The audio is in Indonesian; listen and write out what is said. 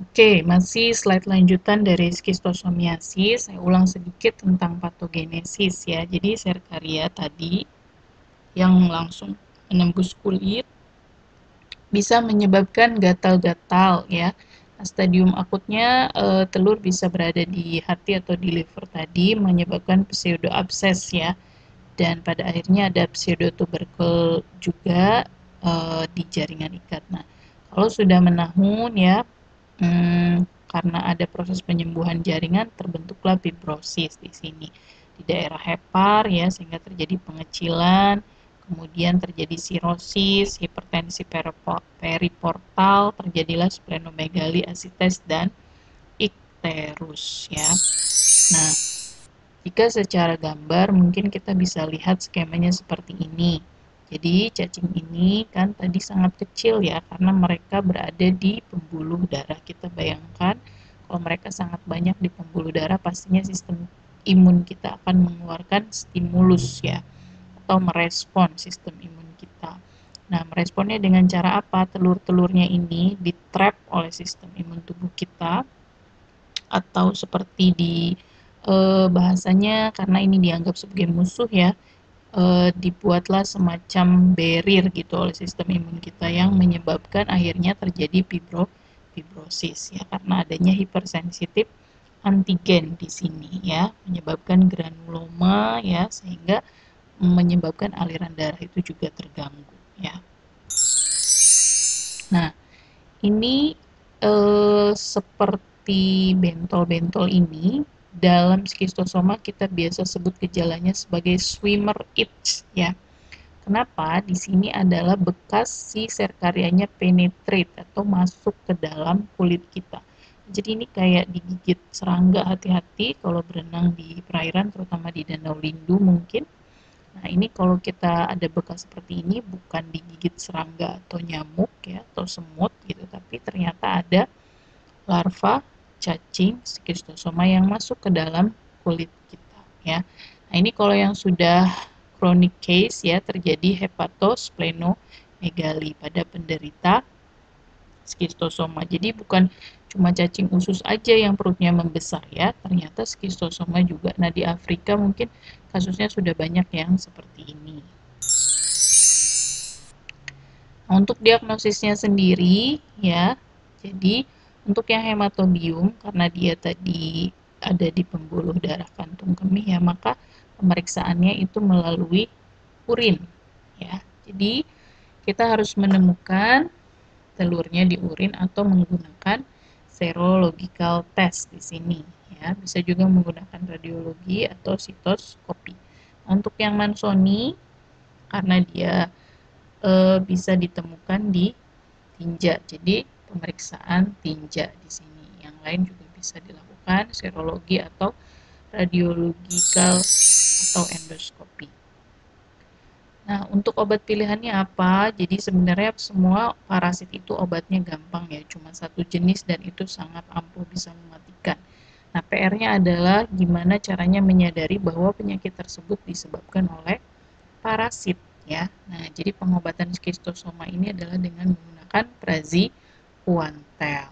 Oke, masih slide lanjutan dari skistosomiasis. Saya ulang sedikit tentang patogenesis ya. Jadi serkaria tadi yang langsung menembus kulit bisa menyebabkan gatal-gatal ya. Stadium akutnya telur bisa berada di hati atau di liver tadi menyebabkan pseudoabses ya. Dan pada akhirnya ada pseudotuberkel juga di jaringan ikat. Nah, kalau sudah menahun ya, karena ada proses penyembuhan jaringan terbentuklah fibrosis di sini di daerah hepar ya, sehingga terjadi pengecilan, kemudian terjadi sirosis, hipertensi periportal, terjadilah splenomegali, asites, dan ikterus ya. Nah, jika secara gambar mungkin kita bisa lihat skemanya seperti ini. Jadi cacing ini kan tadi sangat kecil ya, karena mereka berada di pembuluh darah. Kita bayangkan kalau mereka sangat banyak di pembuluh darah, pastinya sistem imun kita akan mengeluarkan stimulus ya, atau merespon sistem imun kita. Nah, meresponnya dengan cara apa? Telur-telurnya ini di-trap oleh sistem imun tubuh kita, atau seperti di bahasanya, karena ini dianggap sebagai musuh ya, dibuatlah semacam barrier gitu oleh sistem imun kita yang menyebabkan akhirnya terjadi fibrosis ya, karena adanya hipersensitif antigen di sini ya, menyebabkan granuloma ya, sehingga menyebabkan aliran darah itu juga terganggu ya. Nah, ini seperti bentol-bentol ini dalam skistosoma kita biasa sebut gejalanya sebagai swimmer itch ya. Kenapa? Di sini adalah bekas si serkarianya penetrate atau masuk ke dalam kulit kita. Jadi ini kayak digigit serangga, hati-hati kalau berenang di perairan, terutama di Danau Lindu mungkin. Nah, ini kalau kita ada bekas seperti ini bukan digigit serangga atau nyamuk ya, atau semut gitu, tapi ternyata ada larva cacing skistosoma yang masuk ke dalam kulit kita ya. Nah, ini kalau yang sudah chronic case ya, terjadi hepatosplenomegali pada penderita skistosoma. Jadi bukan cuma cacing usus aja yang perutnya membesar ya, ternyata skistosoma juga. Nah, di Afrika mungkin kasusnya sudah banyak yang seperti ini. Nah, untuk diagnosisnya sendiri ya, jadi untuk yang hematobium karena dia tadi ada di pembuluh darah kantung kemih ya, maka pemeriksaannya itu melalui urin ya. Jadi kita harus menemukan telurnya di urin atau menggunakan serological test di sini ya. Bisa juga menggunakan radiologi atau sitoskopi. Untuk yang Mansoni karena dia bisa ditemukan di tinja. Jadi pemeriksaan tinja di sini. Yang lain juga bisa dilakukan serologi atau radiologikal atau endoskopi. Nah, untuk obat pilihannya apa? Jadi sebenarnya semua parasit itu obatnya gampang ya, cuma satu jenis dan itu sangat ampuh bisa mematikan. Nah, PR-nya adalah gimana caranya menyadari bahwa penyakit tersebut disebabkan oleh parasit ya. Nah, jadi pengobatan skistosoma ini adalah dengan menggunakan praziquantel.